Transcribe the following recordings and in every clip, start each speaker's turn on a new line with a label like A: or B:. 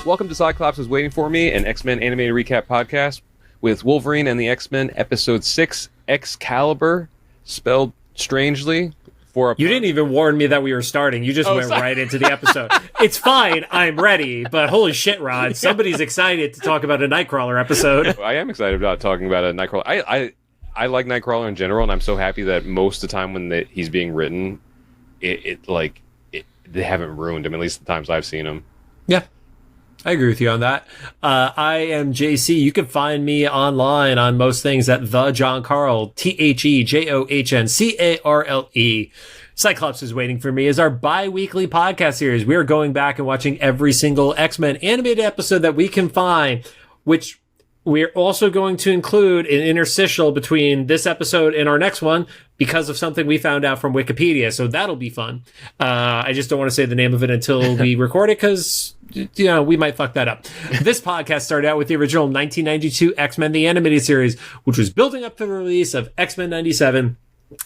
A: Welcome to Cyclops is Waiting For Me, an X-Men animated recap podcast with Wolverine and the X-Men, Episode 6, X-Calibre, spelled strangely.
B: You didn't even warn me that we were starting. You just went right into the episode. It's fine. I'm ready. But holy shit, Rod. Somebody's excited to talk about a Nightcrawler episode.
A: I am excited about talking about a Nightcrawler. I like Nightcrawler in general, and I'm so happy that most of the time when he's being written, they haven't ruined him, at least the times I've seen him.
B: Yeah. I agree with you on that. I am JC. You can find me online on most things at The John Carl, TheJohnCarle. Cyclops is Waiting For Me is our bi-weekly podcast series. We are going back and watching every single X-Men animated episode that we can find, which we're also going to include an interstitial between this episode and our next one because of something we found out from Wikipedia. So that'll be fun. I just don't want to say the name of it until we record it because, we might fuck that up. This podcast started out with the original 1992 X-Men The Animated Series, which was building up to the release of X-Men 97.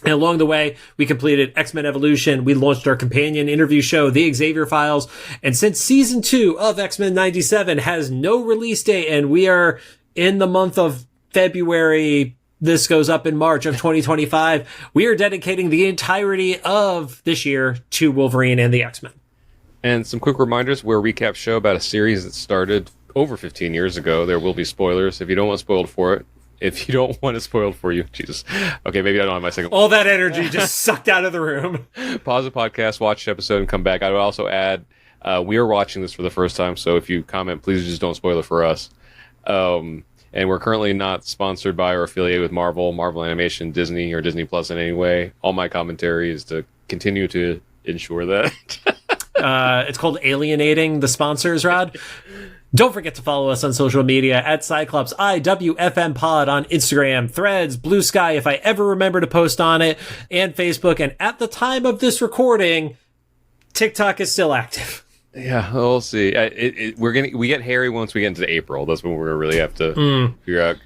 B: And along the way, we completed X-Men Evolution. We launched our companion interview show, The Xavier Files. And since season 2 of X-Men 97 has no release date, and we are in the month of February, this goes up in March of 2025, we are dedicating the entirety of this year to Wolverine and the X-Men.
A: And some quick reminders, we're a recap show about a series that started over 15 years ago. There will be spoilers if you don't want spoiled for it. If you don't want it spoiled for you, Jesus. Okay, maybe I don't have my second.
B: All that energy just sucked out of the room.
A: Pause the podcast, watch the episode, and come back. I would also add, we are watching this for the first time, so if you comment, please just don't spoil it for us. And we're currently not sponsored by or affiliated with Marvel Animation, Disney, or Disney Plus in any way. All my commentary is to continue to ensure that.
B: It's called alienating the sponsors, Rod. Don't forget to follow us on social media at Cyclops IWFM Pod on Instagram, Threads, Blue Sky, if I ever remember to post on it, and Facebook. And at the time of this recording, TikTok is still active.
A: Yeah, we'll see. We get hairy once we get into April. That's when we're gonna really have to figure out.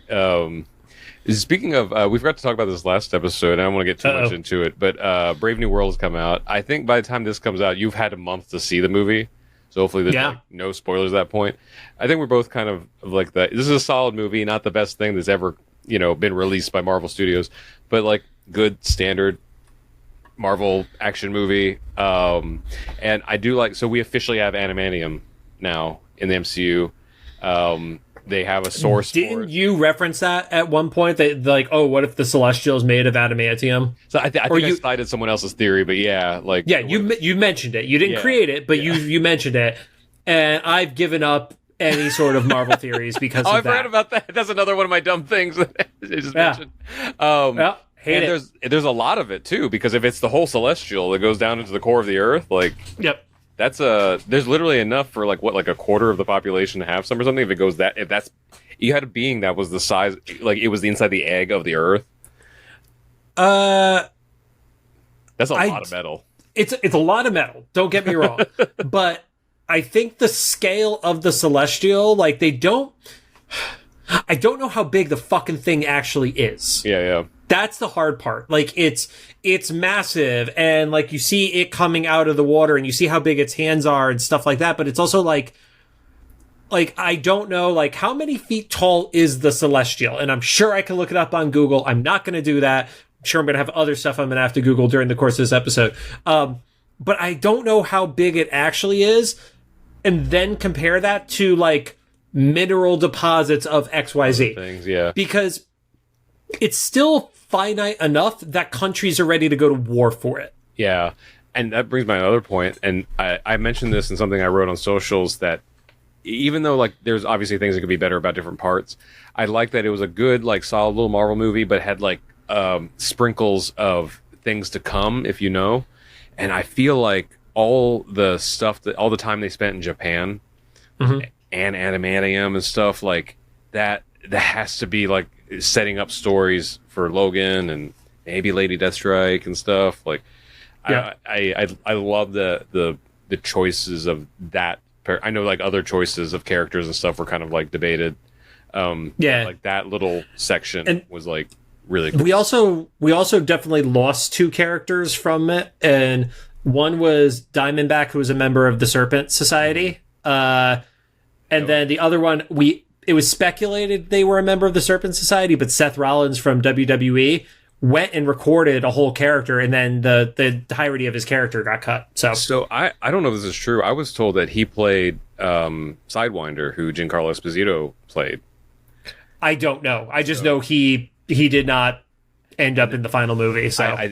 A: Speaking of, we forgot to talk about this last episode. I don't want to get too much into it, but Brave New World has come out. I think by the time this comes out, you've had a month to see the movie, so hopefully there's no spoilers at that point. I think we're both kind of like that. This is a solid movie, not the best thing that's ever been released by Marvel Studios, but like good standard Marvel action movie. And I do like, so we officially have Animanium now in the MCU. They have a source for it.
B: Didn't you reference that at one point? That like, what if the Celestial is made of adamantium?
A: So I think I cited someone else's theory, but
B: you mentioned it. You didn't create it, but you mentioned it, and I've given up any sort of Marvel theories because of that.
A: I've read about that. That's another one of my dumb things that I just mentioned. There's a lot of it too, because if it's the whole Celestial that goes down into the core of the Earth, there's literally enough for like a quarter of the population to have some or something. If you had a being that was the size, like it was inside the egg of the Earth. That's a lot of metal.
B: It's a lot of metal. Don't get me wrong, but I think the scale of the Celestial, like I don't know how big the fucking thing actually is.
A: Yeah.
B: That's the hard part. Like it's massive, and like you see it coming out of the water, and you see how big its hands are and stuff like that. But it's also like I don't know, like how many feet tall is the Celestial? And I'm sure I can look it up on Google. I'm not going to do that. I'm sure I'm going to have other stuff I'm going to have to Google during the course of this episode. But I don't know how big it actually is, and then compare that to like mineral deposits of XYZ
A: things, yeah,
B: because it's still finite enough that countries are ready to go to war for it.
A: Yeah, and that brings my other point, and I mentioned this in something I wrote on socials, that even though like there's obviously things that could be better about different parts, I like that it was a good like solid little Marvel movie, but had like sprinkles of things to come, if you know. And I feel like all the time they spent in Japan and Adamantium and stuff like that has to be like setting up stories for Logan and maybe Lady Deathstrike and stuff. Like, yeah. I love the choices of that. I know like other choices of characters and stuff were kind of like debated. Like that little section was like really cool.
B: We also definitely lost two characters from it, and one was Diamondback, who was a member of the Serpent Society. And then the other one, it was speculated they were a member of the Serpent Society, but Seth Rollins from WWE went and recorded a whole character, and then the entirety of his character got cut. So
A: I don't know if this is true. I was told that he played Sidewinder, who Giancarlo Esposito played.
B: I don't know. I just know he did not end up in the final movie. So
A: I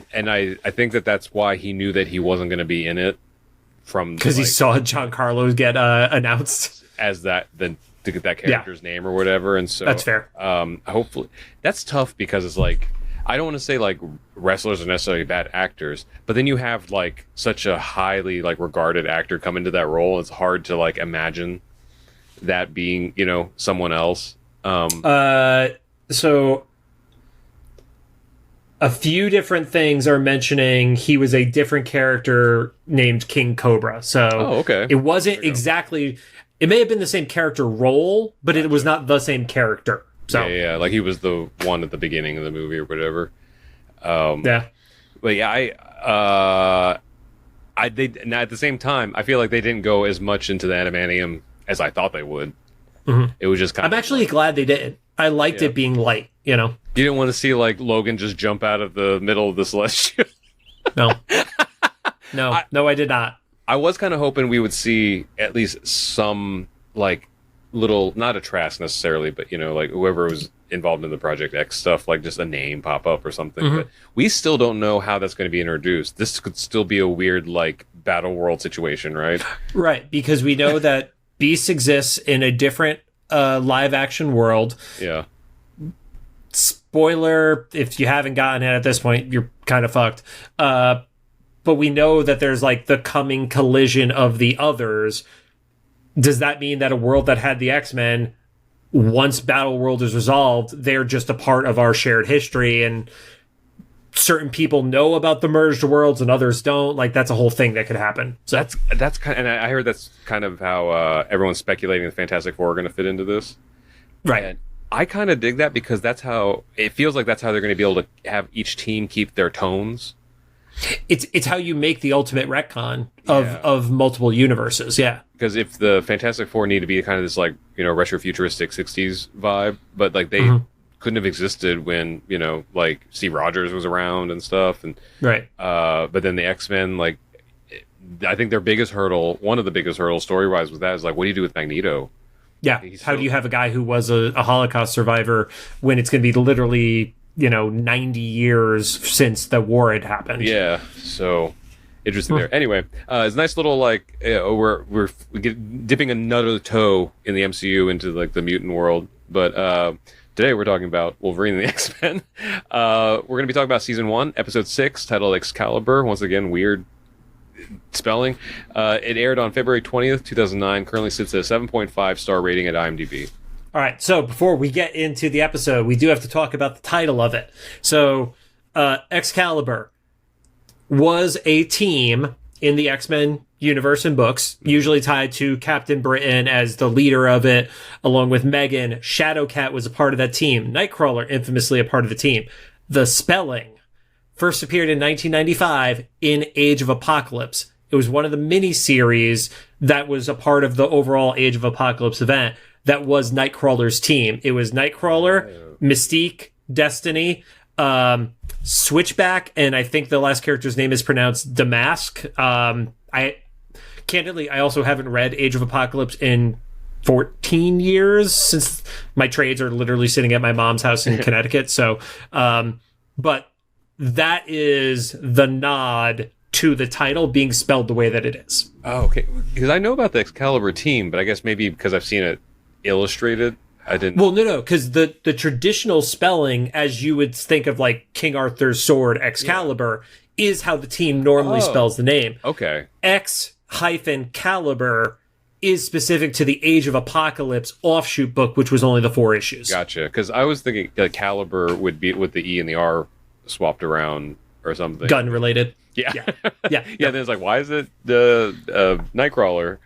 A: think that's why he knew that he wasn't going to be in it, because
B: he saw Giancarlo get announced
A: as that to get that character's name or whatever. And so
B: that's fair.
A: Hopefully that's tough, because it's like, I don't want to say like wrestlers are necessarily bad actors, but then you have like such a highly like regarded actor come into that role. It's hard to like imagine that being, someone else.
B: So a few different things are mentioning he was a different character named King Cobra. So it wasn't exactly, it may have been the same character role, but it was not the same character. So
A: yeah, like he was the one at the beginning of the movie or whatever.
B: But
A: yeah, now at the same time, I feel like they didn't go as much into the adamantium as I thought they would.
B: Mm-hmm.
A: It was just kind
B: I'm actually glad they didn't. I liked it being light, You
A: didn't want to see like Logan just jump out of the middle of the Celestial.
B: No, I did not.
A: I was kind of hoping we would see at least some like little, not a Trask necessarily, but like whoever was involved in the Project X stuff, like just a name pop up or something.
B: Mm-hmm.
A: But we still don't know how that's going to be introduced. This could still be a weird like battle world situation, right?
B: Right, because we know that Beast exists in a different live action world.
A: Yeah.
B: Spoiler, if you haven't gotten it at this point, you're kind of fucked. But we know that there's like the coming collision of the others. Does that mean that a world that had the X-Men, once Battle World is resolved, they're just a part of our shared history, and certain people know about the merged worlds and others don't? Like, that's a whole thing that could happen. So
A: that's kind of, and I heard that's kind of how everyone's speculating the Fantastic Four are going to fit into this.
B: Right.
A: And I kind of dig that, because that's how it feels like that's how they're going to be able to have each team keep their tones.
B: It's how you make the ultimate retcon of multiple universes. Yeah. Because
A: if the Fantastic Four need to be kind of this like, retro futuristic 60s vibe, but like they couldn't have existed when, like Steve Rogers was around and stuff. And
B: right.
A: But then the X-Men, like, I think their biggest hurdle, one of the biggest hurdles story-wise with that is like, what do you do with Magneto?
B: Yeah. How do you have a guy who was a Holocaust survivor when it's going to be literally 90 years since the war had happened?
A: Yeah, so interesting there. Anyway, it's a nice little like we're dipping another toe in the MCU into like the mutant world, but today we're talking about Wolverine the X-Men. We're going to be talking about season 1, episode 6, titled X-Calibre. Once again, weird spelling. It aired on February 20th, 2009. Currently sits at a 7.5 star rating at IMDb.
B: All right, so before we get into the episode, we do have to talk about the title of it. So, X-Calibre was a team in the X-Men universe and books, usually tied to Captain Britain as the leader of it, along with Megan. Shadowcat was a part of that team. Nightcrawler, infamously a part of the team. The spelling first appeared in 1995 in Age of Apocalypse. It was one of the mini-series that was a part of the overall Age of Apocalypse event. That was Nightcrawler's team. It was Nightcrawler, Mystique, Destiny, Switchback, and I think the last character's name is pronounced Damask. I also haven't read Age of Apocalypse in 14 years, since my trades are literally sitting at my mom's house in Connecticut. So, but that is the nod to the title being spelled the way that it is.
A: Oh, okay. Because I know about the Excalibur team, but I guess maybe because I've seen it illustrated, I didn't.
B: Well, no, because the traditional spelling, as you would think of like King Arthur's sword Excalibur, is how the team normally spells the name.
A: Okay.
B: X-Calibre is specific to the Age of Apocalypse offshoot book, which was only the 4 issues.
A: Gotcha. Because I was thinking Caliber would be with the E and the R swapped around or something.
B: Gun related.
A: Yeah.
B: Yeah.
A: Then it's like, why is it the Nightcrawler?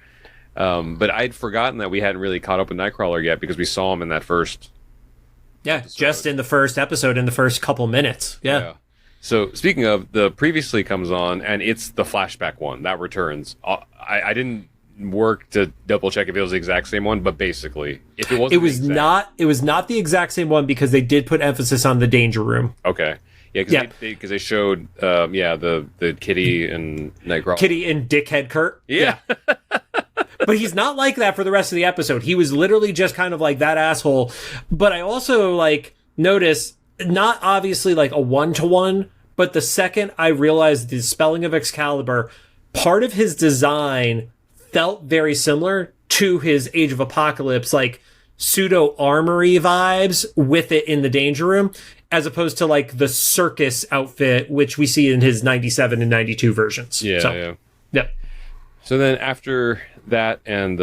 A: But I'd forgotten that we hadn't really caught up with Nightcrawler yet, because we saw him in that first episode.
B: Just in the first episode, in the first couple minutes. Yeah.
A: So speaking of, the previously comes on, and it's the flashback one that returns. I didn't work to double check if it was the exact same one, but basically, if it wasn't,
B: it was not the exact same one because they did put emphasis on the danger room.
A: Okay. Yeah, because they showed, the Kitty and Nightcrawler.
B: Kitty and Dickhead Kurt.
A: Yeah.
B: But he's not like that for the rest of the episode. He was literally just kind of like that asshole. But I also, like, noticed, not obviously like a one-to-one, but the second I realized the spelling of X-Calibre, part of his design felt very similar to his Age of Apocalypse, like, pseudo-armory vibes with it in the danger room, as opposed to like the circus outfit, which we see in his 97 and 92 versions.
A: Yeah. So then after that and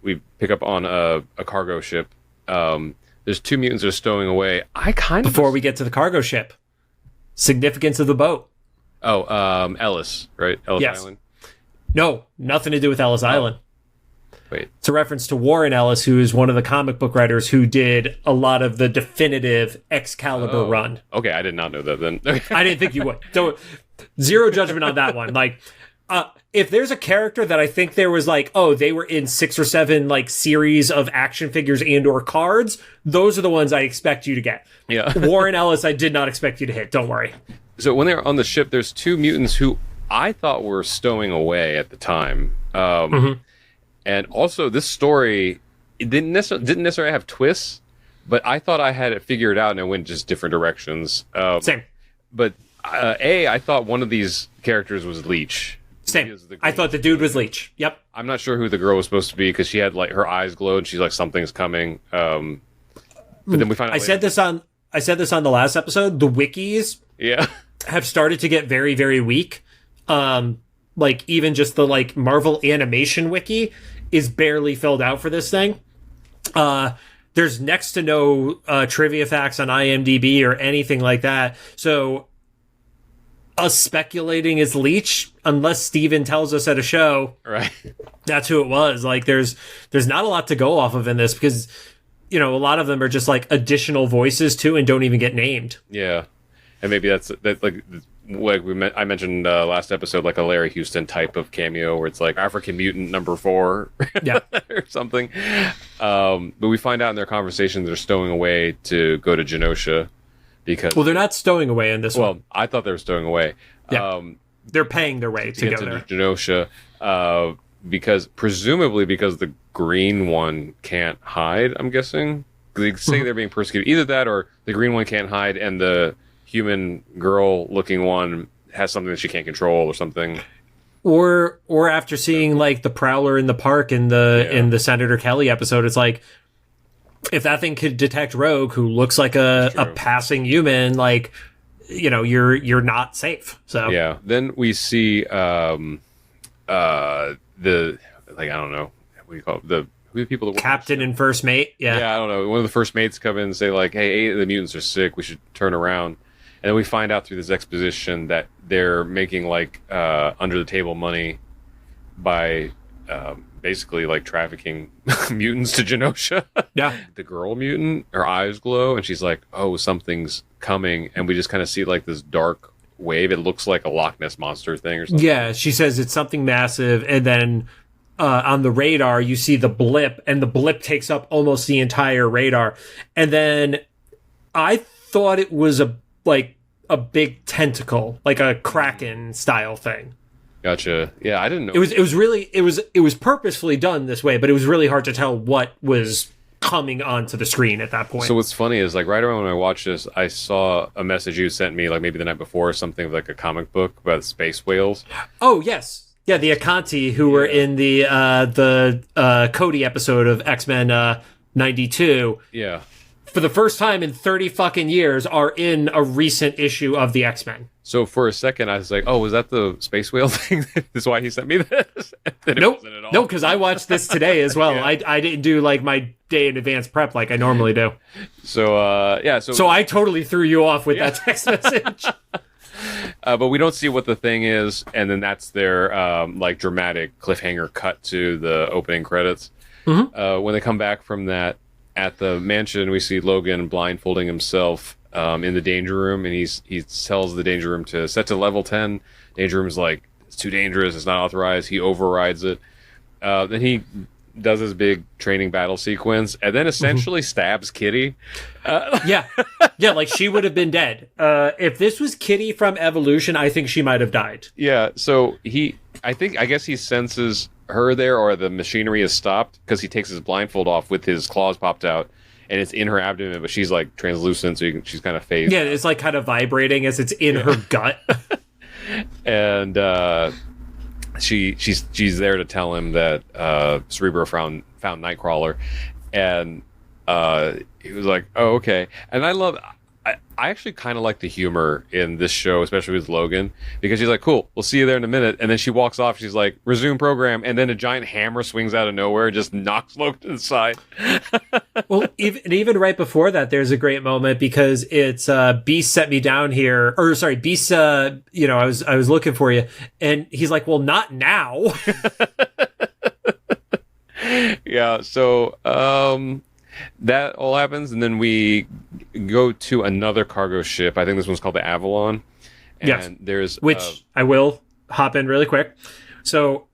A: we pick up on a cargo ship. There's two mutants that are stowing away.
B: Before we get to the cargo ship, significance of the boat.
A: Oh, Ellis, right? Ellis Island?
B: No, nothing to do with Ellis Island.
A: Wait.
B: It's a reference to Warren Ellis, who is one of the comic book writers who did a lot of the definitive X-Calibre run.
A: Okay, I did not know that then.
B: I didn't think you would. So, zero judgment on that one. Like, if there's a character that I think there was like, oh, they were in 6 or 7 like series of action figures and or cards, those are the ones I expect you to get.
A: Yeah.
B: Warren Ellis, I did not expect you to hit. Don't worry.
A: So when they're on the ship, there's two mutants who I thought were stowing away at the time. And also, this story it didn't necessarily have twists, but I thought I had it figured out and it went just different directions.
B: Same.
A: But I thought one of these characters was Leech.
B: Same. I thought the dude was Leech. Yep.
A: I'm not sure who the girl was supposed to be because she had like her eyes glowed. She's like something's coming. But then we find out.
B: I said this on the last episode. The wikis, have started to get very, very weak. Like even just the like Marvel animation wiki is barely filled out for this thing. There's next to no trivia facts on IMDb or anything like that. So us speculating is Leech, unless Steven tells us at a show,
A: right?
B: That's who it was. Like there's not a lot to go off of in this because, you know, a lot of them are just like additional voices too and don't even get named.
A: Yeah. And maybe that's like I mentioned last episode, like a Larry Houston type of cameo where it's like African mutant number 4 or something. But we find out in their conversations they're stowing away to go to Genosha because...
B: Well, they're not stowing away in this one.
A: Well, I thought they were stowing away.
B: Yeah. They're paying their way to go there.
A: Genosha presumably because the green one can't hide, I'm guessing. They say they're being persecuted. Either that or the green one can't hide and the human girl looking one has something that she can't control or something,
B: or after seeing like the Prowler in the park in the Senator Kelly episode, it's like if that thing could detect Rogue, who looks like a passing human, like, you know, you're not safe. So
A: yeah, then we see the like, I don't know what do you call it, who the people that
B: captain and first mate. Yeah,
A: I don't know, one of the first mates come in and say like, hey, the mutants are sick, we should turn around. And then we find out through this exposition that they're making like under the table money by basically like trafficking mutants to Genosha.
B: Yeah.
A: The girl mutant, her eyes glow, and she's like, "Oh, something's coming," and we just kind of see like this dark wave. It looks like a Loch Ness monster thing or something.
B: Yeah, she says it's something massive, and then on the radar you see the blip, and the blip takes up almost the entire radar, and then I thought it was a big tentacle, like a Kraken style thing.
A: Gotcha. Yeah, I didn't know.
B: It was purposefully done this way, but it was really hard to tell what was coming onto the screen at that point.
A: So what's funny is like right around when I watched this, I saw a message you sent me like maybe the night before or something, like a comic book about space whales.
B: Oh yes. Yeah, the Akanti who were in the Cody episode of X-Men 92.
A: Yeah.
B: For the first time in 30 fucking years, are in a recent issue of the X-Men.
A: So for a second, I was like, "Oh, was that the space whale thing? That's why he sent me this."
B: Nope, no, because I watched this today as well. Yeah. I didn't do like my day in advance prep like I normally do.
A: So
B: so I totally threw you off with that text message.
A: But we don't see what the thing is, and then that's their like dramatic cliffhanger cut to the opening credits. Mm-hmm. When they come back from that. At the mansion, we see Logan blindfolding himself in the danger room, and he tells the danger room to set to level 10. Danger room's like, it's too dangerous, it's not authorized. He overrides it. Then he does his big training battle sequence, and then essentially stabs Kitty.
B: Yeah, like she would have been dead. If this was Kitty from Evolution, I think she might have died.
A: Yeah, so I guess he senses her there, or the machinery is stopped, because he takes his blindfold off with his claws popped out, and it's in her abdomen, but she's like translucent, so she's kind of phased.
B: Yeah, it's like kind of vibrating as it's in her gut.
A: And she's there to tell him that Cerebro found Nightcrawler, and he was like, "Oh, okay." And I actually kind of like the humor in this show, especially with Logan, because she's like, "Cool, we'll see you there in a minute," and then she walks off. She's like, "Resume program," and then a giant hammer swings out of nowhere, and just knocks Logan to the side.
B: Well, even right before that, there's a great moment, because it's Beast set me down here, or sorry, Beast. I was looking for you, and he's like, "Well, not now."
A: Yeah. So that all happens, and then we go to another cargo ship. I think this one's called the Avalon. And
B: yes.
A: There's
B: which I will hop in really quick. So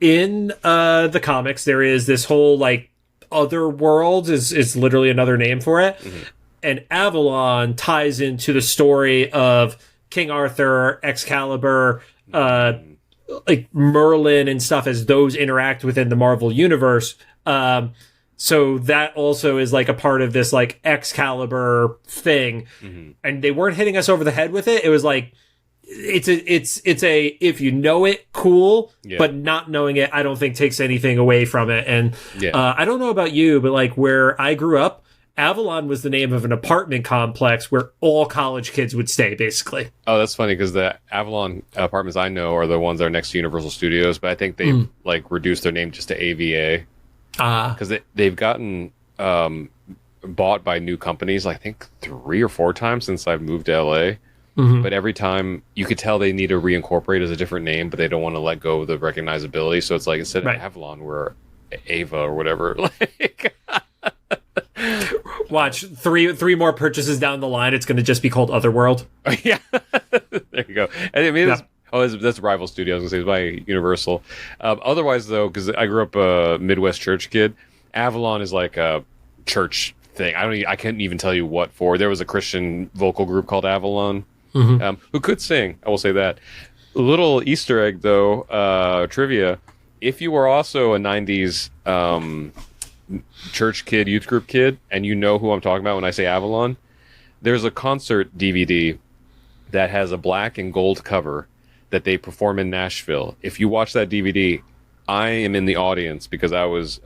B: in the comics, there is this whole like other world is literally another name for it. Mm-hmm. And Avalon ties into the story of King Arthur, X-Calibre, like Merlin and stuff, as those interact within the Marvel universe. So that also is like a part of this like X-Calibre thing. Mm-hmm. And they weren't hitting us over the head with it. It was like, it's a if you know it, cool, but not knowing it, I don't think takes anything away from it. And I don't know about you, but like where I grew up, Avalon was the name of an apartment complex where all college kids would stay, basically.
A: Oh, that's funny, because the Avalon apartments I know are the ones that are next to Universal Studios, but I think they've like reduced their name just to AVA. Because they've gotten bought by new companies, I think 3 or 4 times since I've moved to LA. Mm-hmm. But every time you could tell they need to reincorporate as a different name, but they don't want to let go of the recognizability. So it's like, instead of Avalon, we're Ava or whatever. Like,
B: watch three more purchases down the line, it's going to just be called Otherworld.
A: Yeah, there you go. And I mean, that's Rival Studios. I was going to say it's by Universal. Otherwise, though, because I grew up a Midwest church kid, Avalon is like a church thing. I can't even tell you what for. There was a Christian vocal group called Avalon, who could sing. I will say that. A little Easter egg, though, trivia. If you were also a 90s church kid, youth group kid, and you know who I'm talking about when I say Avalon, there's a concert DVD that has a black and gold cover that they perform in Nashville. If you watch that DVD, I am in the audience because I was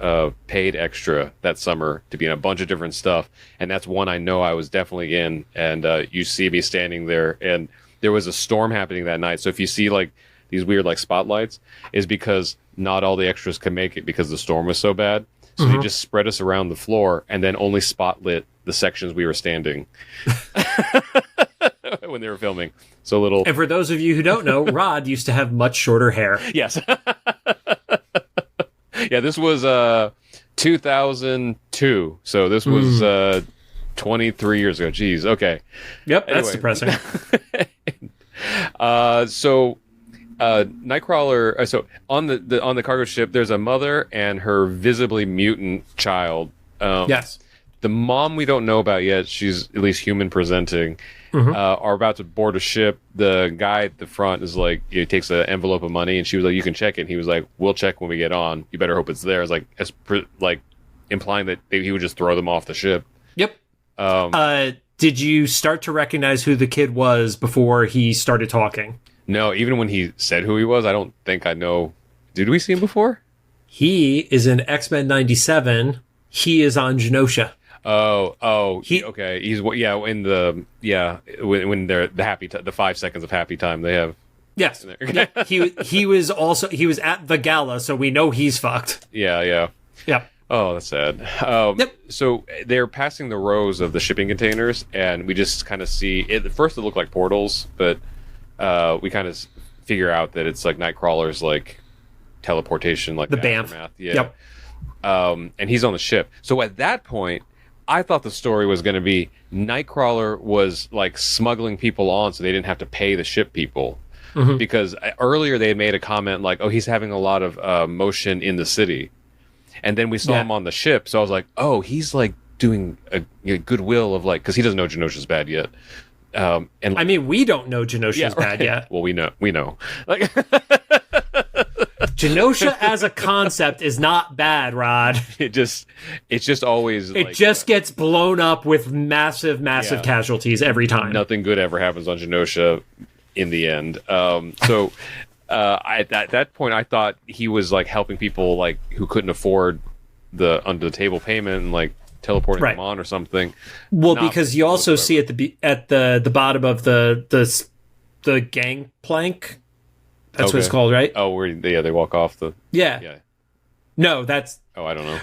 A: paid extra that summer to be in a bunch of different stuff, and that's one I know I was definitely in. And you see me standing there, and there was a storm happening that night. So if you see like these weird like spotlights, is because not all the extras could make it because the storm was so bad. So they just spread us around the floor and then only spotlit the sections we were standing when they were filming. So little. And
B: for those of you who don't know, Rod used to have much shorter hair.
A: Yes. Yeah, this was 2002. So this was 23 years ago. Jeez. Okay.
B: Yep. Anyway. That's depressing.
A: Nightcrawler. So on the cargo ship, there's a mother and her visibly mutant child.
B: Yes.
A: The mom we don't know about yet. She's at least human presenting. Are about to board a ship. The guy at the front is like, he takes an envelope of money, and she was like, "You can check it." And he was like, "We'll check when we get on. You better hope it's there." It's like implying that he would just throw them off the ship.
B: Yep. Did you start to recognize who the kid was before he started talking?
A: No, even when he said who he was, I don't think I know. Did we see him before?
B: He is in X-Men 97. He is on Genosha.
A: Oh, okay. He's in the when they're the 5 seconds of happy time they have.
B: Yes. Yeah, he was at the gala, so we know he's fucked.
A: Yeah.
B: Yep.
A: Oh, that's sad.
B: Yep.
A: So they're passing the rows of the shipping containers, and we just kind of see it. At first, it looked like portals, but we kind of figure out that it's like Nightcrawler's like teleportation, like
B: the BAMF.
A: Aftermath. Yeah. Yep. And he's on the ship. So at that point, I thought the story was going to be Nightcrawler was like smuggling people on so they didn't have to pay the ship people. because earlier they had made a comment like, "Oh, he's having a lot of motion in the city," and then we saw him on the ship. So I was like, "Oh, he's like doing a goodwill of like," because he doesn't know Genosha's bad yet. And like,
B: I mean, we don't know Genosha's bad yet.
A: Well, we know. Like,
B: Genosha as a concept is not bad, Rod.
A: it's just always.
B: It just gets blown up with massive casualties every time.
A: Nothing good ever happens on Genosha in the end. So at that point, I thought he was like helping people like who couldn't afford the under the table payment and like teleporting them on or something. Well,
B: because you also see at the bottom of the gangplank. That's what it's called, right?
A: Oh, where they walk off the
B: yeah. No, that's
A: I don't know.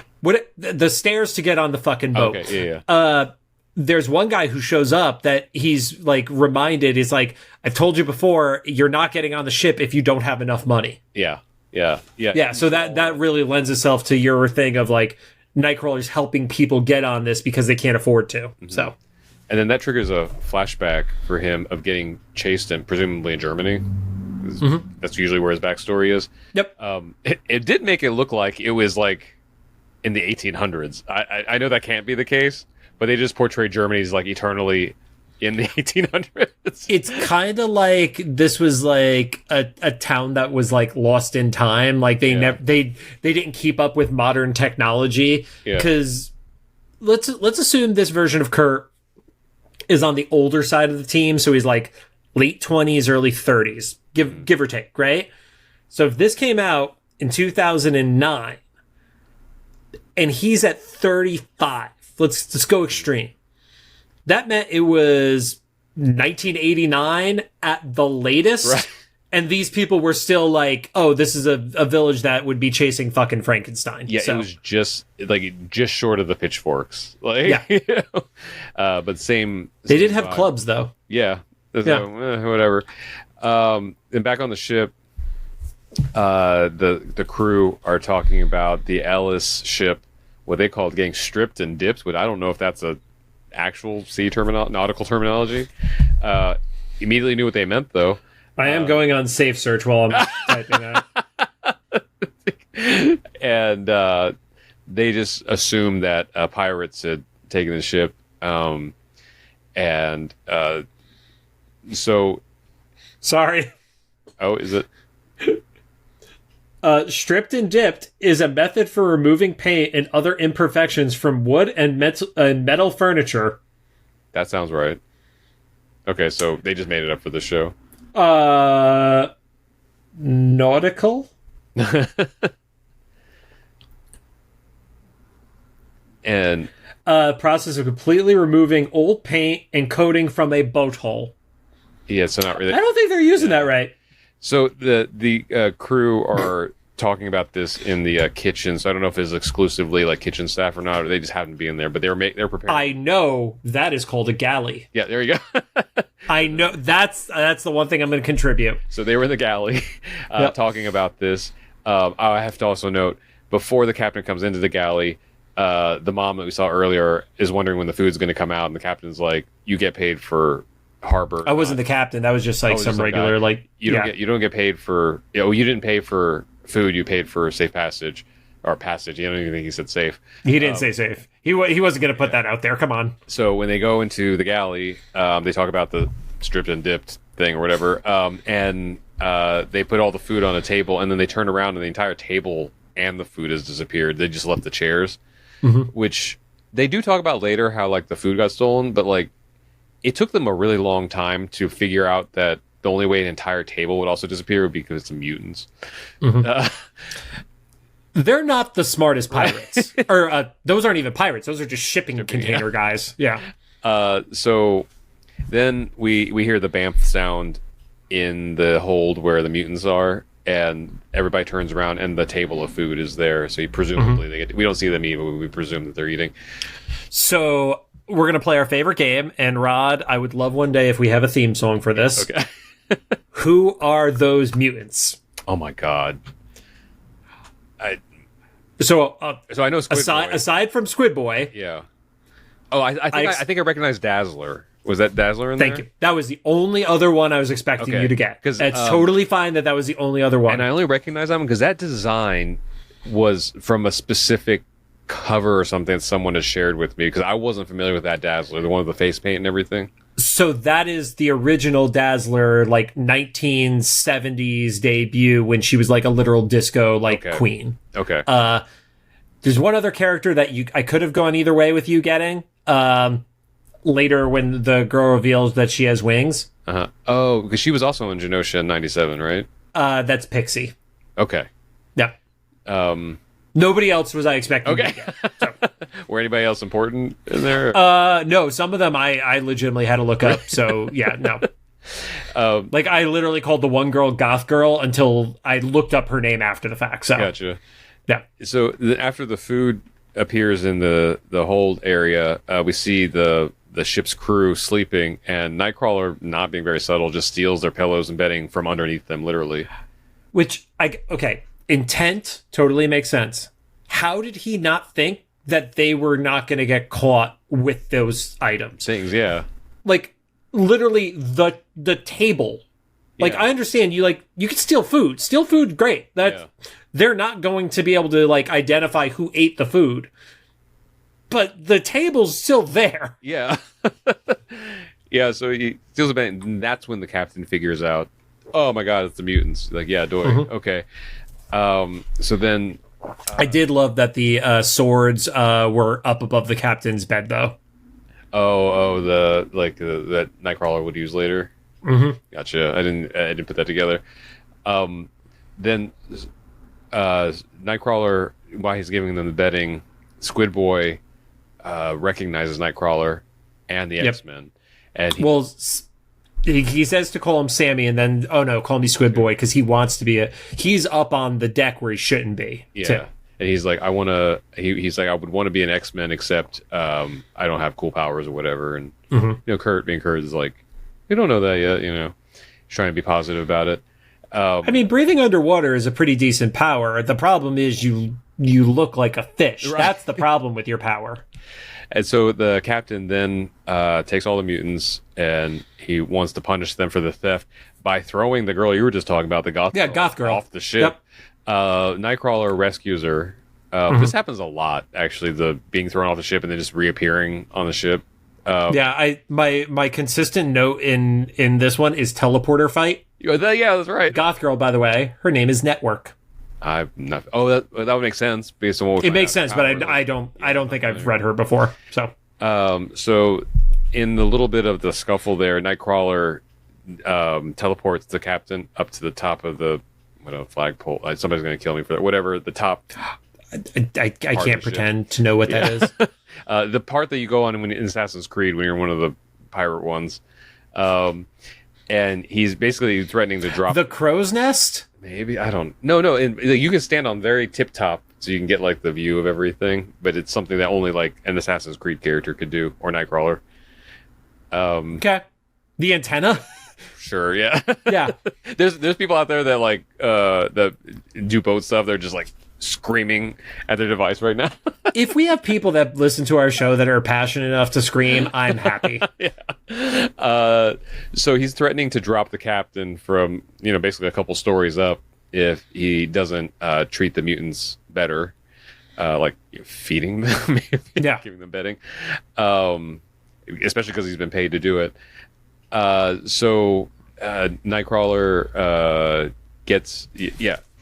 B: The stairs to get on the fucking boat.
A: Okay, yeah.
B: There's one guy who shows up that he's like reminded is like, I've told you before, you're not getting on the ship if you don't have enough money.
A: Yeah.
B: So that really lends itself to your thing of like Nightcrawler's helping people get on this because they can't afford to. Mm-hmm. So,
A: and then that triggers a flashback for him of getting chased and presumably in Germany. That's usually where his backstory is.
B: Yep.
A: It did make it look like it was like in the 1800s. I know that can't be the case, but they just portray Germany as like eternally in the 1800s.
B: It's kind of like this was like a town that was like lost in time. Like they didn't keep up with modern technology. Because let's assume this version of Kurt is on the older side of the team, so he's like late 20s, early 30s, give or take, right? So if this came out in 2009 and he's at 35, let's go extreme. That meant it was 1989 at the latest.
A: Right.
B: And these people were still like, oh, this is a village that would be chasing fucking Frankenstein.
A: Yeah, it was just short of the pitchforks. Like, but same.
B: They did have clubs, though.
A: Yeah. Whatever. And back on the ship, the crew are talking about the Ellis ship, what they called getting stripped and dipped, but I don't know if that's a actual nautical terminology. Immediately knew what they meant, though.
B: I am going on safe search while I'm typing that.
A: And they just assumed that pirates had taken the ship. So...
B: Sorry.
A: Oh, is it?
B: Stripped and dipped is a method for removing paint and other imperfections from wood and metal furniture.
A: That sounds right. Okay, so they just made it up for the show.
B: Nautical?
A: And
B: process of completely removing old paint and coating from a boat hull.
A: Yeah, so not really.
B: I don't think they're using that right.
A: So the crew are talking about this in the kitchen. So I don't know if it's exclusively like kitchen staff or not, or they just happen to be in there. But they're preparing.
B: I know that is called a galley.
A: Yeah, there you go.
B: I know that's the one thing I'm going to contribute.
A: So they were in the galley talking about this. I have to also note before the captain comes into the galley, the mom that we saw earlier is wondering when the food's going to come out, and the captain's like, "You get paid for." Harbor.
B: I wasn't the captain. That was just like some regular
A: you don't get paid for you didn't pay for food, you paid for safe passage or passage. I don't even think he said safe.
B: He didn't say safe. He wasn't going to put that out there. Come on.
A: So when they go into the galley, they talk about the stripped and dipped thing or whatever, and they put all the food on a table, and then they turn around and the entire table and the food has disappeared. They just left the chairs, which they do talk about later how like the food got stolen, but like it took them a really long time to figure out that the only way an entire table would also disappear would be because it's mutants.
B: They're not the smartest pirates. Or those aren't even pirates. Those are just shipping container guys. Yeah.
A: So then we hear the bamf sound in the hold where the mutants are, and everybody turns around and the table of food is there. So presumably we don't see them eat, but we presume that they're eating.
B: So we're going to play our favorite game, and Rod, I would love one day if we have a theme song for this.
A: Okay.
B: Who are those mutants?
A: Oh my god.
B: So
A: I know Squid Boy.
B: Aside from Squid Boy.
A: Yeah. Oh, I think I recognize Dazzler. Was that Dazzler in there?
B: Thank you. That was the only other one I was expecting you to get. It's totally fine that was the only other one.
A: And I only recognize that one because that design was from a specific cover or something that someone has shared with me, because I wasn't familiar with that Dazzler, the one with the face paint and everything.
B: So that is the original Dazzler, like 1970s debut when she was like a literal disco queen.
A: Okay.
B: There's one other character that I could have gone either way with you getting. Later when the girl reveals that she has wings.
A: Uh-huh. Oh, because she was also in Genosha in 97, right?
B: That's Pixie.
A: Okay.
B: Yeah. Nobody else was I expecting.
A: Okay.
B: To get, so.
A: Were anybody else important in there?
B: No, some of them I legitimately had to look up. So yeah, no. I literally called the one girl Goth Girl until I looked up her name after the fact. So
A: gotcha.
B: Yeah.
A: So after the food appears in the hold area, we see the ship's crew sleeping, and Nightcrawler, not being very subtle, just steals their pillows and bedding from underneath them, literally.
B: Which intent totally makes sense. How did he not think that they were not going to get caught with those items?
A: Things, yeah.
B: Literally the table. I understand you can steal food. Steal food, great. They're not going to be able to identify who ate the food. But the table's still there.
A: Yeah. Yeah, so he steals a bed, and that's when the captain figures out, oh my god, it's the mutants. Doy. Mm-hmm. Okay. So then...
B: I did love that the swords were up above the captain's bed, though.
A: That Nightcrawler would use later?
B: Mm-hmm.
A: Gotcha. I didn't put that together. Then Nightcrawler, while he's giving them the bedding, Squid Boy recognizes Nightcrawler and the X-Men. And
B: he says to call him Sammy, and then, oh no, call me Squid Boy, because he wants to be he's up on the deck where he shouldn't be.
A: Yeah.
B: Too.
A: And he's like, he's like, I would want to be an X-Men, except I don't have cool powers or whatever. And, Kurt is like, we don't know that yet, He's trying to be positive about it.
B: Breathing underwater is a pretty decent power. The problem is you look like a fish. Right. That's the problem with your power.
A: And so the captain then takes all the mutants, and he wants to punish them for the theft by throwing the girl you were just talking about, the Goth Girl, off the ship. Yep. Nightcrawler rescues her. This happens a lot, actually, the being thrown off the ship and then just reappearing on the ship.
B: My consistent note in this one is teleporter fight.
A: Yeah, that's right.
B: Goth Girl, by the way, her name is Network.
A: I've not. Oh, that would make sense based on what
B: it makes sense, but I don't think I've read her before. So,
A: so in the little bit of the scuffle there, Nightcrawler teleports the captain up to the top of the flagpole. Somebody's going to kill me for that. Whatever the top.
B: I can't pretend to know what that is.
A: The part that you go on in Assassin's Creed when you're one of the pirate ones, and he's basically threatening to drop
B: the crow's nest.
A: Maybe, I don't. No. And you can stand on very tip top, so you can get the view of everything. But it's something that only an Assassin's Creed character could do, or Nightcrawler.
B: Okay, the antenna.
A: Sure, yeah,
B: yeah.
A: There's people out there that that do boat stuff. They're just screaming at their device right now.
B: If we have people that listen to our show that are passionate enough to scream, I'm happy.
A: Yeah. So he's threatening to drop the captain from, basically a couple stories up if he doesn't treat the mutants better, feeding them, giving them bedding, especially because he's been paid to do it. So Nightcrawler gets,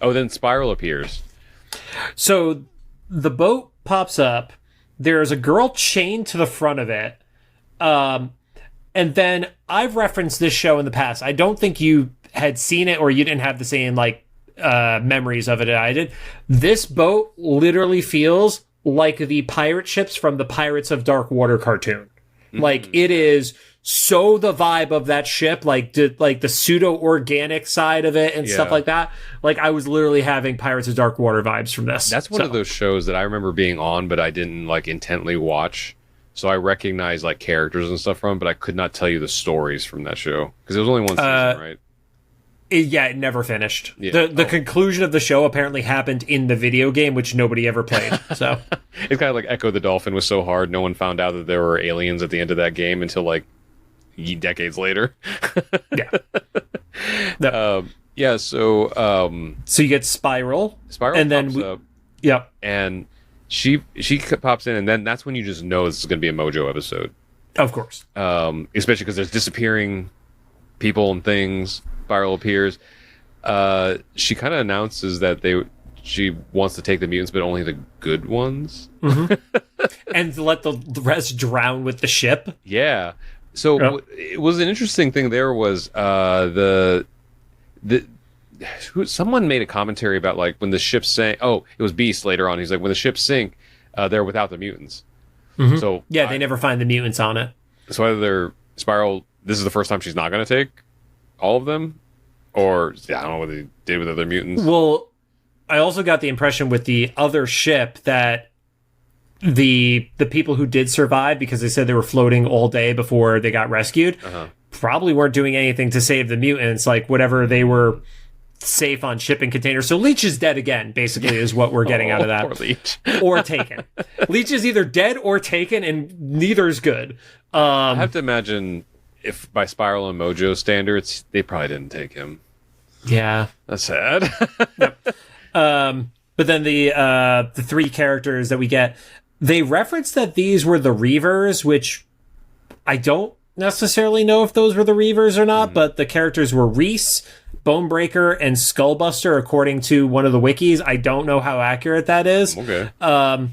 A: Oh, then Spiral appears.
B: So the boat pops up. There's a girl chained to the front of it. And then I've referenced this show in the past. I don't think you had seen it or you didn't have the same memories of it as I did. This boat literally feels like the pirate ships from the Pirates of Dark Water cartoon. Mm-hmm. It is so the vibe of that ship, the pseudo-organic side of it and stuff like that. I was literally having Pirates of Dark Water vibes from this.
A: That's one of those shows that I remember being on, but I didn't intently watch. So I recognize characters and stuff from, but I could not tell you the stories from that show because it was only one season, right?
B: It never finished. Yeah. The conclusion of the show apparently happened in the video game, which nobody ever played. So
A: it's kind of like Echo the Dolphin was so hard, no one found out that there were aliens at the end of that game until decades later.
B: Yeah. No.
A: Yeah. So
B: So you get Spiral.
A: Spiral
B: and
A: pops
B: then
A: up,
B: Yep.
A: and she pops in, and then that's when you just know this is going to be a Mojo episode.
B: Of course.
A: Especially because there's disappearing people and things. Spiral appears. She kind of announces that she wants to take the mutants, but only the good ones.
B: And let the rest drown with the ship.
A: Yeah. So it was an interesting thing. There was someone made a commentary about like when the ships sank. Oh, it was Beast later on. He's like, when the ships sink, they're without the mutants. So
B: yeah, they never find the mutants on it.
A: So either Spiral, this is the first time she's not going to take all of them, or I don't know what they did with other mutants.
B: Well, I also got the impression with the other ship that the people who did survive, because they said they were floating all day before they got rescued, probably weren't doing anything to save the mutants. Like whatever, they were safe on shipping containers. So Leech is dead again, basically, is what we're getting out of that.
A: Poor Leech.
B: Or taken. Leech is either dead or taken, and neither is good.
A: I have to imagine if by Spiral and Mojo standards, they probably didn't take him.
B: Yeah.
A: That's sad.
B: Yep. But then the three characters that we get, they reference that these were the Reavers, which I don't necessarily know if those were the Reavers or not, but the characters were Reese, Bonebreaker, and Skullbuster, according to one of the wikis. I don't know how accurate that is.
A: Okay.
B: I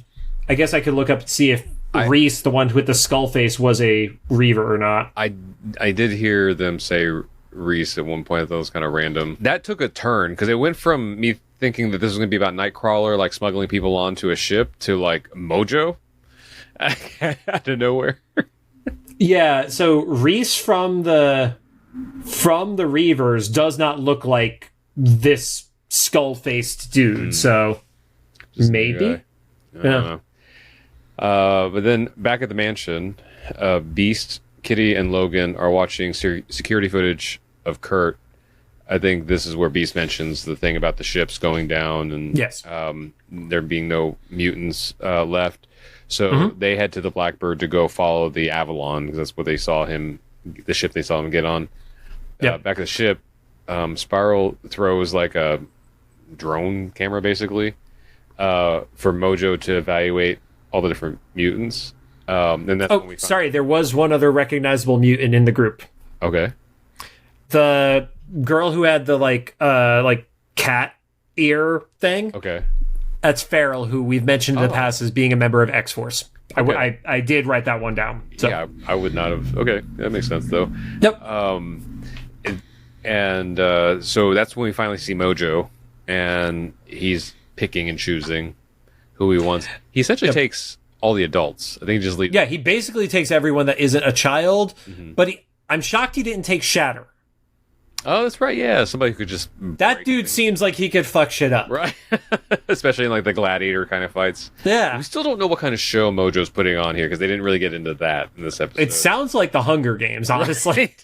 B: guess I could look up and see if Reese, the one with the skull face, was a Reaver or not.
A: I did hear them say Reese at one point. That was kind of random. That took a turn, because it went from me thinking that this was going to be about Nightcrawler, like smuggling people onto a ship, to like Mojo out of nowhere.
B: Yeah, so Reese from the Reavers does not look like this skull-faced dude, so
A: Just
B: maybe?
A: I don't know. But then back at the mansion, Beast, Kitty, and Logan are watching security footage of Kurt. I think this is where Beast mentions the thing about the ships going down and
B: yes.
A: There being no mutants left. So they head to the Blackbird to go follow the Avalon, because that's what they saw the ship they saw him get on. Back at the ship, Spiral throws like a drone camera, basically, for Mojo to evaluate all the different mutants. And that's when we
B: sorry, there was one other recognizable mutant in the group.
A: Okay.
B: The girl who had the like cat ear thing.
A: Okay.
B: That's Farrell, who we've mentioned in the past as being a member of X-Force.
A: Okay.
B: I did write that one down. So.
A: Yeah, I would not have. Okay, that makes sense though.
B: Yep.
A: So that's when we finally see Mojo, and he's picking and choosing who he wants. He essentially takes all the adults. I think he just leaves.
B: Yeah, he basically takes everyone that isn't a child, but I'm shocked he didn't take Shatter.
A: Oh, that's right. Yeah, somebody who could just.
B: That dude seems like he could fuck shit up.
A: Right. Especially in like the gladiator kind of fights.
B: Yeah.
A: We still don't know what kind of show Mojo's putting on here, because they didn't really get into that in this episode.
B: It sounds like the Hunger Games, honestly.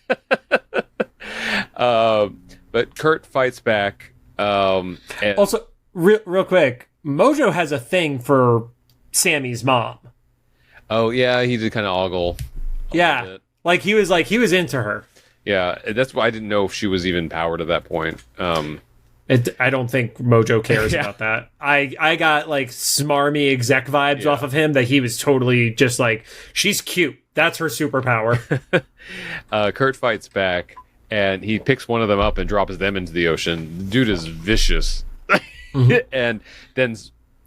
A: But Kurt fights back. And
B: also, real quick, Mojo has a thing for Sammy's mom.
A: Oh yeah, he did kind of ogle.
B: Yeah, like he was into her.
A: Yeah, that's why I didn't know if she was even powered at that point.
B: I don't think Mojo cares about that. I got like smarmy exec vibes off of him, that he was totally just like, she's cute. That's her superpower.
A: Kurt fights back, and he picks one of them up and drops them into the ocean. The dude is vicious. And then,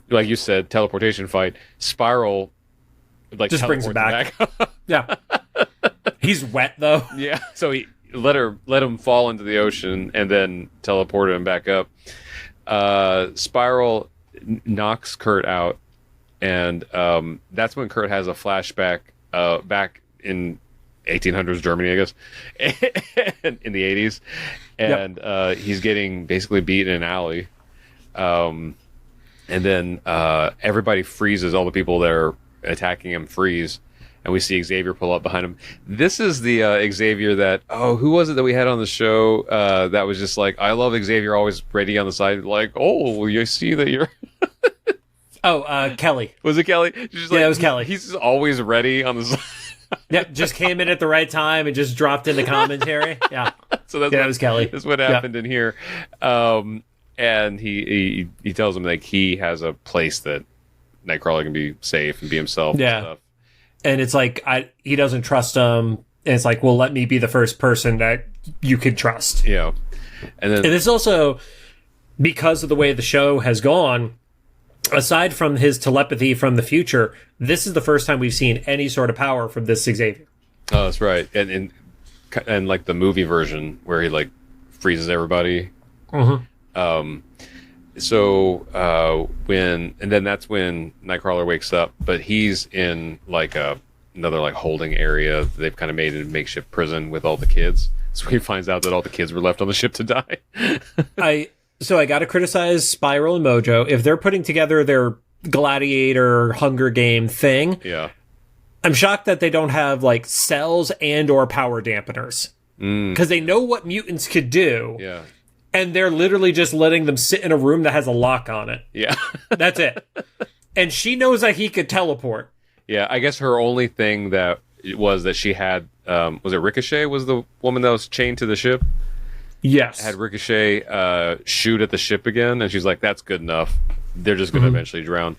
A: like you said, teleportation fight. Spiral like
B: just brings him back. Yeah. He's wet though.
A: Yeah. So he let him fall into the ocean and then teleported him back up. Spiral knocks Kurt out, and that's when Kurt has a flashback back in 1800s Germany, I guess, in the 80s, and he's getting basically beat in an alley. And then everybody freezes. All the people that are attacking him freeze, and we see Xavier pull up behind him. This is the Xavier that, who was it that we had on the show that was just like, I love Xavier, always ready on the side, like, you see that you're...
B: Kelly.
A: Was it Kelly?
B: Yeah, it was Kelly.
A: He's just always ready on the side.
B: Yep, just came in at the right time and just dropped in the commentary. Yeah.
A: So that was Kelly. That's what happened in here. And he tells him like he has a place that Nightcrawler can be safe and be himself.
B: Yeah.
A: And stuff.
B: And it's like he doesn't trust him. And it's like, well, let me be the first person that you could trust.
A: Yeah. And
B: it's also because of the way the show has gone, aside from his telepathy from the future, this is the first time we've seen any sort of power from this Xavier.
A: Oh, that's right. And like the movie version where he like freezes everybody.
B: Mm-hmm.
A: Then that's when Nightcrawler wakes up, but he's in like another like holding area. They've kind of made a makeshift prison with all the kids. So he finds out that all the kids were left on the ship to die.
B: I got to criticize Spiral and Mojo. If they're putting together their Gladiator Hunger Game thing,
A: yeah,
B: I'm shocked that they don't have like cells and or power dampeners. Because they know what mutants could do.
A: Yeah.
B: And they're literally just letting them sit in a room that has a lock on it.
A: Yeah.
B: That's it. And she knows that he could teleport.
A: Yeah, I guess her only thing that was that she had, was it Ricochet was the woman that was chained to the ship?
B: Yes.
A: Had Ricochet shoot at the ship again, and she's like, that's good enough. They're just going to eventually drown.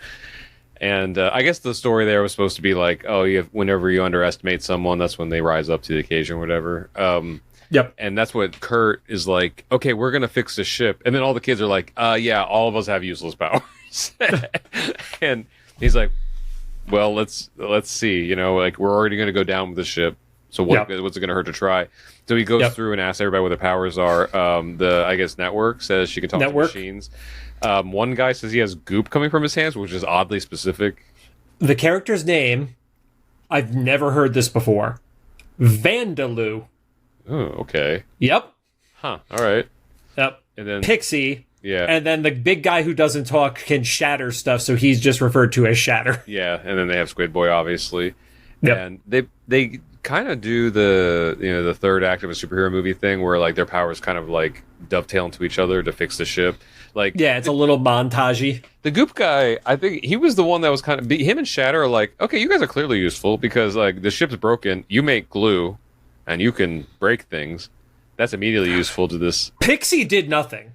A: And I guess the story there was supposed to be like, oh, whenever you underestimate someone, that's when they rise up to the occasion or whatever.
B: Yep.
A: And that's what Kurt is like, okay, we're going to fix the ship. And then all the kids are like, yeah, all of us have useless powers. And he's like, well, let's see, like we're already going to go down with the ship. So what's it going to hurt to try? So he goes through and asks everybody what their powers are. I guess Network says she can talk to machines. One guy says he has goop coming from his hands, which is oddly specific.
B: The character's name, I've never heard this before. Vandaloo.
A: Oh, okay.
B: Yep.
A: Huh. All right.
B: Yep.
A: And then
B: Pixie.
A: Yeah.
B: And then the big guy who doesn't talk can shatter stuff, so he's just referred to as Shatter.
A: Yeah. And then they have Squid Boy, obviously.
B: Yep.
A: And they kind of do the third act of a superhero movie thing where like their powers kind of like dovetail into each other to fix the ship. Like,
B: yeah, it's a little montagey.
A: The goop guy, I think he was the one that was kind of him and Shatter are like, okay, you guys are clearly useful because like the ship's broken, you make glue, and you can break things. That's immediately useful to this.
B: Pixie did nothing.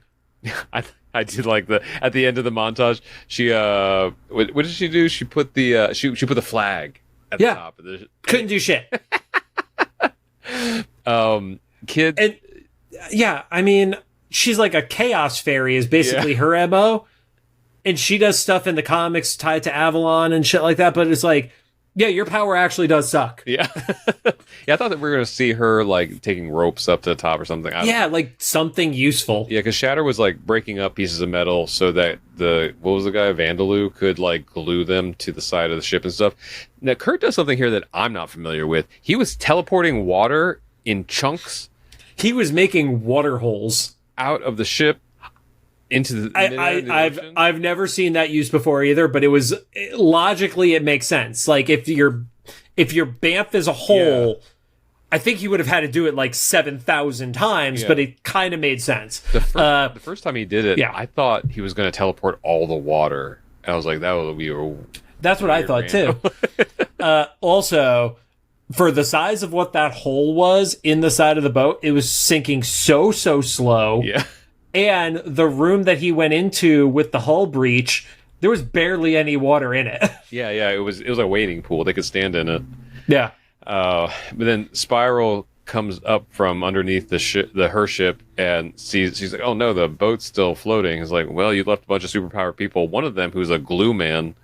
A: I did like at the end of the montage. She what did she do? She put the she put the flag at the top of the.
B: Couldn't do shit.
A: Kid.
B: And yeah, I mean, she's like a chaos fairy is basically her MO. And she does stuff in the comics tied to Avalon and shit like that, but it's like, yeah, your power actually does suck.
A: Yeah. Yeah, I thought that we were going to see her like taking ropes up to the top or something.
B: Like something useful.
A: Yeah, because Shatter was like breaking up pieces of metal so that what was the guy, Vandaloo, could like glue them to the side of the ship and stuff. Now, Kurt does something here that I'm not familiar with. He was teleporting water in chunks.
B: He was making water holes
A: out of the ship into the
B: I've never seen that used before either, but logically it makes sense. Like if your Banff is a hole, I think he would have had to do it like 7,000 times, but it kind of made sense.
A: The first time he did it, I thought he was going to teleport all the water. And I was like, that would be
B: that's what I thought too. Also, for the size of what that hole was in the side of the boat, it was sinking so slow.
A: Yeah.
B: And the room that he went into with the hull breach, there was barely any water in it.
A: Yeah, it was a wading pool. They could stand in it.
B: Yeah.
A: But then Spiral comes up from underneath her ship and she's like, oh no, the boat's still floating. It's like, well, you left a bunch of superpowered people. One of them, who's a glue man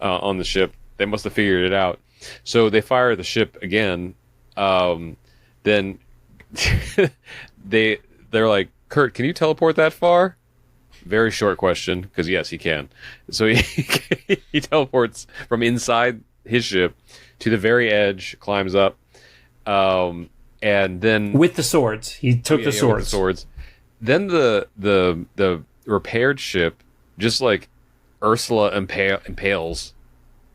A: on the ship, they must have figured it out. So they fire the ship again. Then they're like, Kurt, can you teleport that far? Very short question, because yes, he can. So he teleports from inside his ship to the very edge, climbs up, and then
B: with the swords, he took the swords.
A: With the swords. Then the repaired ship, just like Ursula impales.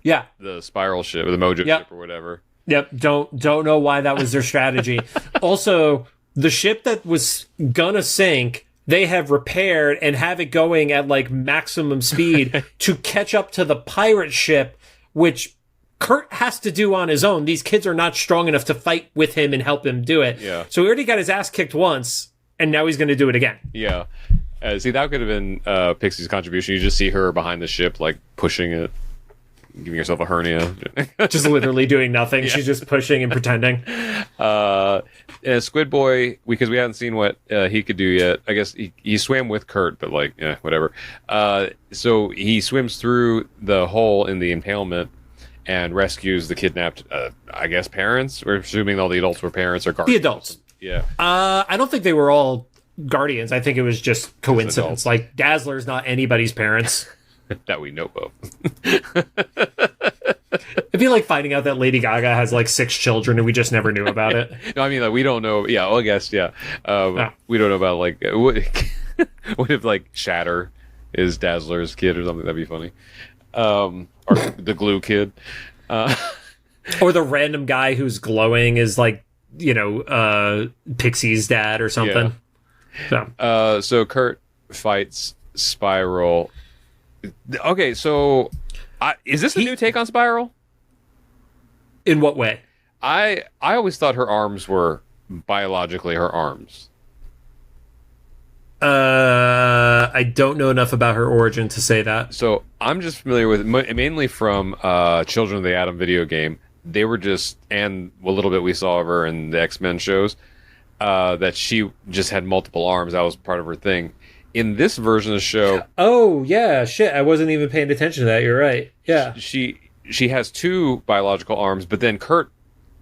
B: Yeah.
A: The Spiral ship or the Mojo ship or whatever.
B: Yep. Don't know why that was their strategy. Also, the ship that was gonna sink, they have repaired and have it going at like maximum speed to catch up to the pirate ship, which Kurt has to do on his own. These kids are not strong enough to fight with him and help him do it.
A: Yeah.
B: So he already got his ass kicked once, and now he's going to do it again.
A: Yeah. See, that could have been Pixie's contribution. You just see her behind the ship, like, pushing it, giving herself a hernia.
B: Just literally doing nothing. Yeah. She's just pushing and pretending.
A: Squid Boy, because we haven't seen what he could do yet. I guess he swam with Kurt, but, like, yeah, whatever. So he swims through the hole in the impalement and rescues the kidnapped, I guess, parents. We're assuming all the adults were parents or guardians.
B: The adults.
A: Yeah.
B: I don't think they were all guardians. I think it was just coincidence. Like, Dazzler's not anybody's parents.
A: That we know of.
B: It'd be like finding out that Lady Gaga has, like, 6 children and we just never knew about it.
A: No, I mean, like, we don't know. Yeah, well, I guess, yeah. We don't know about, like, what if, like, Shatter is Dazzler's kid or something? That'd be funny. Or the glue kid.
B: Or the random guy who's glowing is, like, you know, Pixie's dad or something.
A: Yeah. So Kurt fights Spiral. Okay, so is this a new take on Spiral?
B: In what way?
A: I always thought her arms were biologically her arms.
B: I don't know enough about her origin to say that.
A: So I'm just familiar with mainly from Children of the Atom video game. They were just, and a little bit we saw of her in the X-Men shows, that she just had multiple arms. That was part of her thing. In this version of the show...
B: Oh, yeah, shit. I wasn't even paying attention to that. You're right. Yeah.
A: She has 2 biological arms, but then Kurt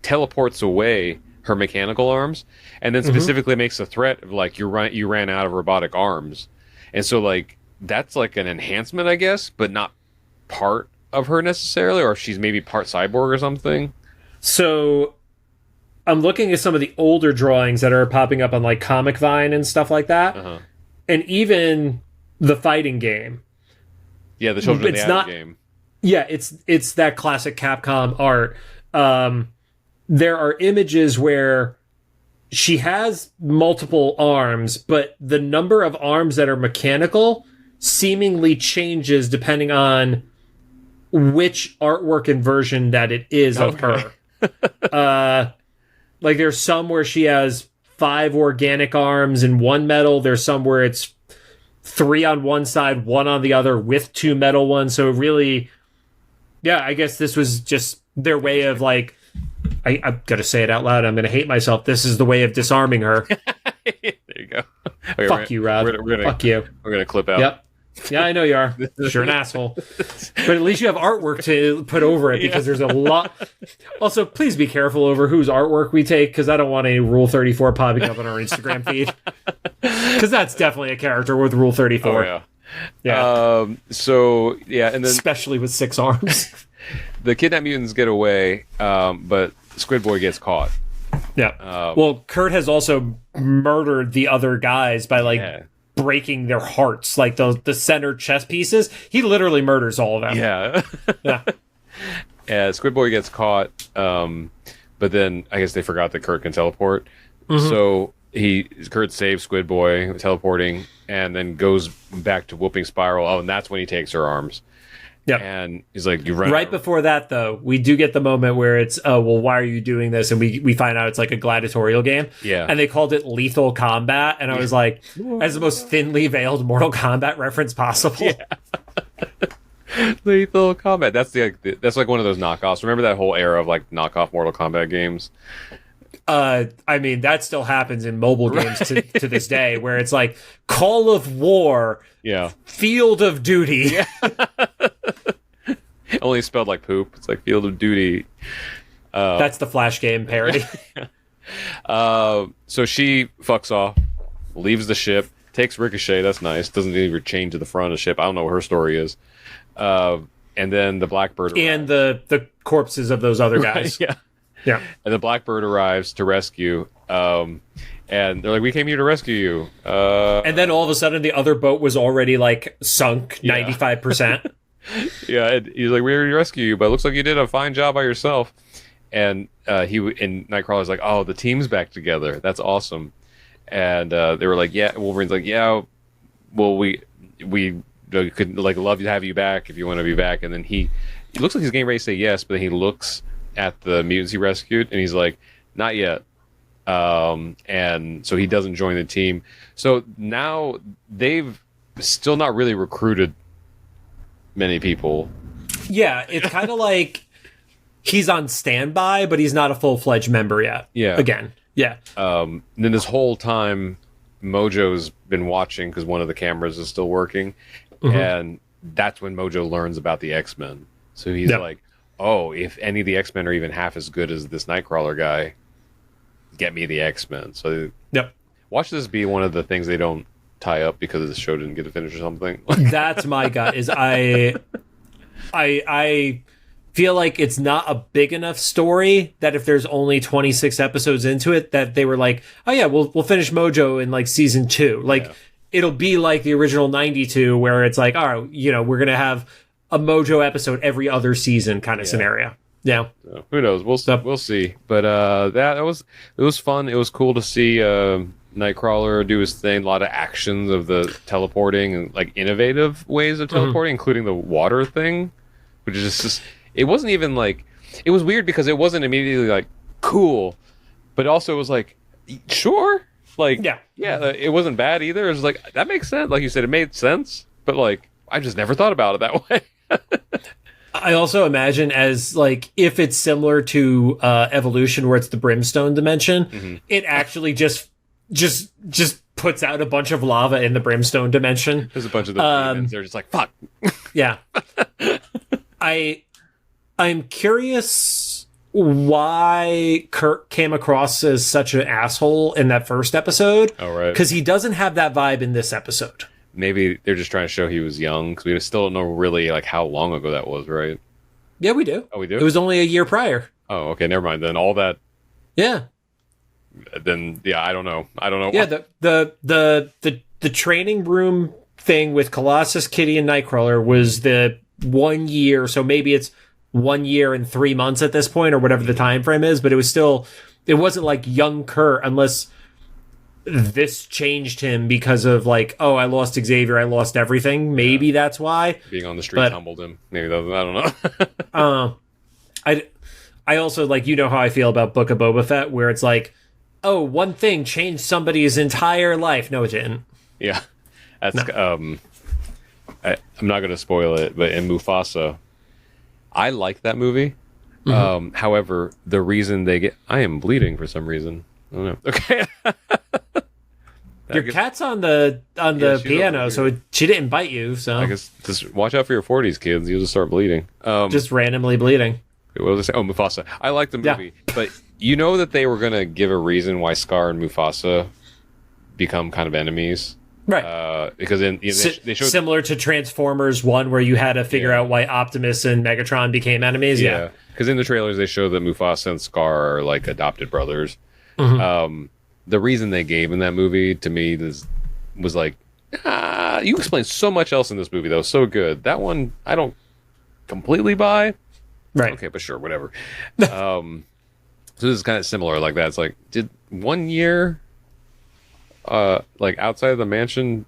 A: teleports away her mechanical arms, and then specifically makes a threat of, like, you ran out of robotic arms. And so, like, that's like an enhancement, I guess, but not part of her necessarily, or if she's maybe part cyborg or something.
B: So I'm looking at some of the older drawings that are popping up on, like, Comic Vine and stuff like that. Uh-huh. And even the fighting game.
A: Yeah, the Children of the Atom game.
B: Yeah, it's that classic Capcom art. There are images where she has multiple arms, but the number of arms that are mechanical seemingly changes depending on which artwork and version that it is of her. Like, there's some where she has 5 organic arms and 1 metal. There's some where it's 3 on one side, 1 on the other with 2 metal ones. So really, yeah, I guess this was just their way of, like, I'm going to say it out loud. I'm going to hate myself. This is the way of disarming her.
A: There you go. Okay,
B: Fuck you, Rod. Fuck you.
A: We're going to clip out.
B: Yep. Yeah, I know you are. You're an asshole. But at least you have artwork to put over it, because there's a lot. Also, please be careful over whose artwork we take, because I don't want any Rule 34 popping up on our Instagram feed. Because that's definitely a character with Rule 34.
A: Oh, yeah. Yeah. So, yeah. And then,
B: especially with 6 arms.
A: The kidnapped mutants get away, but Squid Boy gets caught.
B: Yeah. Well, Kurt has also murdered the other guys by, like, breaking their hearts, like the center chest pieces. He literally murders all of them.
A: Yeah. Yeah. Squid Boy gets caught, but then I guess they forgot that Kurt can teleport. Mm-hmm. So Kurt saves Squid Boy teleporting, and then goes back to whooping Spiral. Oh, and that's when he takes her arms.
B: Yeah,
A: and he's like, "You run."
B: Right before that, though, we do get the moment where it's, "Oh, well, why are you doing this?" And we find out it's like a gladiatorial game.
A: Yeah,
B: and they called it Lethal Combat, and I was like, as the most thinly veiled Mortal Kombat reference possible.
A: Yeah. Lethal Combat. That's like one of those knockoffs. Remember that whole era of, like, knockoff Mortal Kombat games?
B: I mean, that still happens in mobile games to this day, where it's like Call of War, Field of Duty.
A: Yeah. Only spelled like poop. It's like Field of Duty.
B: That's the Flash game parody.
A: So she fucks off, leaves the ship, takes Ricochet. That's nice. Doesn't even chain to the front of the ship. I don't know what her story is. And then the Blackbird arrives.
B: And the corpses of those other guys.
A: Right, yeah. And the Blackbird arrives to rescue. And they're like, "We came here to rescue you."
B: And then all of a sudden, the other boat was already, like, sunk 95%.
A: Yeah, and he's like, "We're here to rescue you, but it looks like you did a fine job by yourself." And Nightcrawler's like, "Oh, the team's back together. That's awesome." And they were like, "Yeah." Wolverine's like, "Yeah, well, we could, like, love to have you back if you want to be back." And then he he looks like he's getting ready to say yes, but then he looks at the mutants he rescued, and he's like, not yet. And so he doesn't join the team. So now they've still not really recruited many people.
B: Yeah, it's kind of like he's on standby, but he's not a full-fledged member yet.
A: Yeah.
B: Again. Yeah.
A: And then this whole time, Mojo's been watching because one of the cameras is still working. Mm-hmm. And that's when Mojo learns about the X-Men. So he's like, oh, if any of the X-Men are even half as good as this Nightcrawler guy, get me the X-Men. So watch this be one of the things they don't tie up because the show didn't get to finish or something.
B: That's my gut. Is I feel like it's not a big enough story that if there's only 26 episodes into it, that they were like, oh yeah, we'll finish Mojo in like season 2. Like it'll be like the original 92 where it's like, all right, you know, we're going to have a Mojo episode every other season kind of scenario. Yeah.
A: So, who knows? We'll see. But it was fun. It was cool to see Nightcrawler do his thing. A lot of actions of the teleporting and like innovative ways of teleporting, including the water thing, which is just it wasn't even like it was weird because it wasn't immediately like cool, but also it was like sure, like it wasn't bad either. It was like that makes sense. Like you said, it made sense, but like I just never thought about it that way.
B: I also imagine as like if it's similar to Evolution where it's the brimstone dimension, it actually just puts out a bunch of lava in the brimstone dimension.
A: There's a bunch of the demons. They're just like fuck.
B: Yeah. I'm curious why Kurt came across as such an asshole in that first episode.
A: Oh, right.
B: Because he doesn't have that vibe in this episode.
A: Maybe they're just trying to show he was young, because we still don't know really like how long ago that was, right?
B: Yeah, we do.
A: Oh, we do?
B: It was only a year prior.
A: Oh, okay, never mind. Then all that...
B: Yeah.
A: Then, yeah, I don't know.
B: Yeah, the training room thing with Colossus, Kitty, and Nightcrawler was the 1 year, so maybe it's 1 year and 3 months at this point, or whatever the time frame is, but it was still... It wasn't like young Kurt, unless... This changed him because of like, oh, I lost Xavier, I lost everything. Maybe that's why.
A: Being on the street humbled him. Maybe that, I don't know.
B: I also like, you know how I feel about Book of Boba Fett, where it's like, oh, one thing changed somebody's entire life. No, it didn't.
A: Yeah, that's I'm not going to spoil it, but in Mufasa, I like that movie. However, the reason I am bleeding for some reason. I don't know. Okay.
B: Your cat's on the piano, so she didn't bite you. So
A: I guess just watch out for your 40s, kids. You'll just start bleeding.
B: Just randomly bleeding.
A: What was I say? Oh, Mufasa. I like the movie, but you know that they were going to give a reason why Scar and Mufasa become kind of enemies,
B: right?
A: Because they showed
B: similar to Transformers 1, where you had to figure out why Optimus and Megatron became enemies. Yeah,
A: because in the trailers they show that Mufasa and Scar are like adopted brothers. The reason they gave in that movie to me was like, you explained so much else in this movie that was so good. That one I don't completely buy.
B: Right.
A: Okay, but sure, whatever. So this is kind of similar like that. It's like, did 1 year like outside of the mansion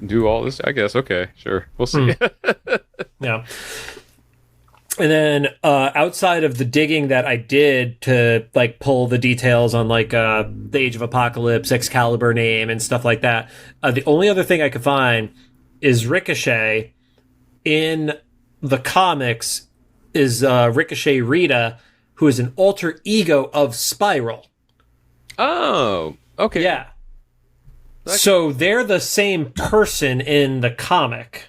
A: do all this? I guess. Okay, sure. We'll see.
B: Yeah. And then outside of the digging that I did to like pull the details on like the Age of Apocalypse, X-Calibre name and stuff like that, the only other thing I could find is Ricochet in the comics is Ricochet Rita, who is an alter ego of Spiral.
A: Oh, okay.
B: Yeah. So they're the same person in the comic.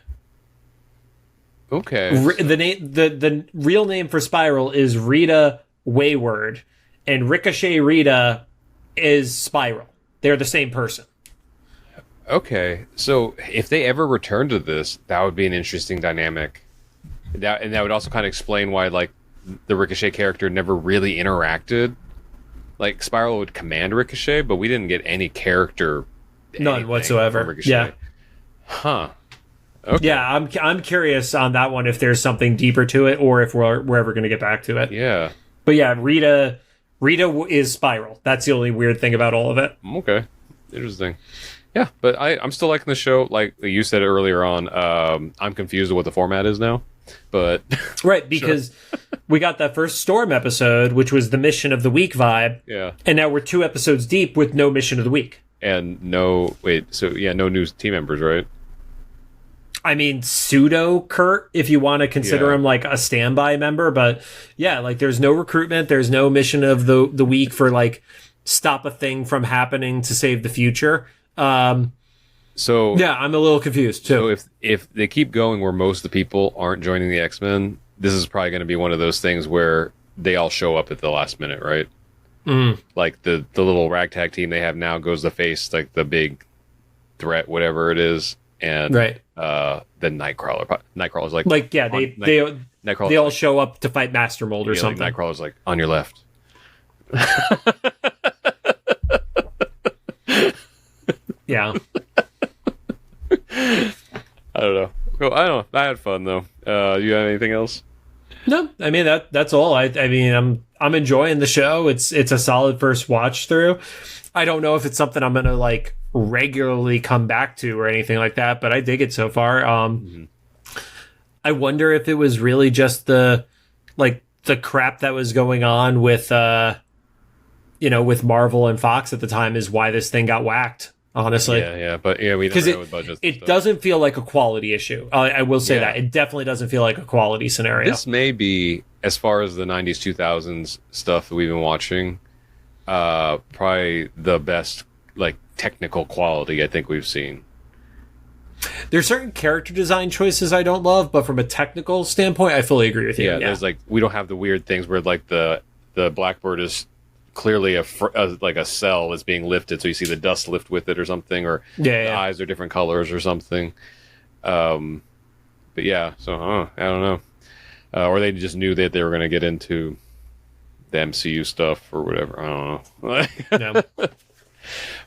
A: Okay.
B: The real name for Spiral is Rita Wayward, and Ricochet Rita is Spiral. They're the same person.
A: Okay, so if they ever return to this, that would be an interesting dynamic. That would also kind of explain why like the Ricochet character never really interacted. Like Spiral would command Ricochet, but we didn't get any character.
B: None whatsoever. Yeah.
A: Huh. Okay.
B: Yeah, I'm curious on that one if there's something deeper to it, or if we're ever going to get back to it.
A: Yeah.
B: But yeah, Rita is Spiral. That's the only weird thing about all of it.
A: Okay. Interesting. Yeah, but I'm still liking the show. Like you said earlier on, I'm confused with what the format is now. but
B: Right, because we got that first Storm episode, which was the Mission of the Week vibe.
A: Yeah.
B: And now we're 2 episodes deep with no Mission of the Week.
A: And no new team members, right?
B: I mean, pseudo Kurt, if you want to consider him like a standby member, but yeah, like there's no recruitment, there's no mission of the week for like stop a thing from happening to save the future.
A: So
B: yeah, I'm a little confused too.
A: So if they keep going where most of the people aren't joining the X-Men, this is probably going to be one of those things where they all show up at the last minute, right? Like the little ragtag team they have now goes to face like the big threat, whatever it is. And the Nightcrawler's like
B: yeah, they all show up to fight Master Mold or something.
A: Like Nightcrawler's like on your left.
B: Yeah.
A: I don't know. Well, I don't know. I had fun though. You have anything else?
B: No, I mean that's all. I mean I'm enjoying the show. It's a solid first watch through. I don't know if it's something I'm gonna like regularly come back to or anything like that, but I dig it so far. I wonder if it was really just the crap that was going on with with Marvel and Fox at the time is why this thing got whacked. Honestly,
A: but we never know with budgets.
B: It doesn't feel like a quality issue. I will say that it definitely doesn't feel like a quality scenario.
A: This may be, as far as the 90s 2000s stuff that we've been watching, probably the best like technical quality I think we've seen.
B: There's certain character design choices I don't love, but from a technical standpoint, I fully agree with you.
A: Yeah, there's like we don't have the weird things where like the Blackbird is clearly a cell that's being lifted, so you see the dust lift with it or something, or the eyes are different colors or something. But yeah, so I don't know, or they just knew that they were going to get into the MCU stuff or whatever. I don't know.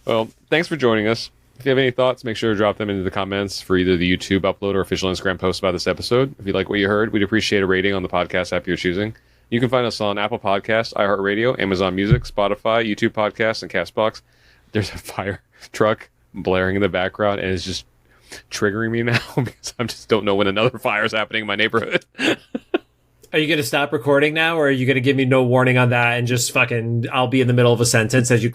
A: Well, thanks for joining us. If you have any thoughts, make sure to drop them into the comments for either the YouTube upload or official Instagram post about this episode. If you like what you heard, we'd appreciate a rating on the podcast app you're choosing. You can find us on Apple Podcasts, iHeartRadio, Amazon Music, Spotify, YouTube Podcasts, and CastBox. There's a fire truck blaring in the background, and it's just triggering me now because I just don't know when another fire is happening in my neighborhood.
B: Are you going to stop recording now, or are you going to give me no warning on that and just fucking I'll be in the middle of a sentence as you...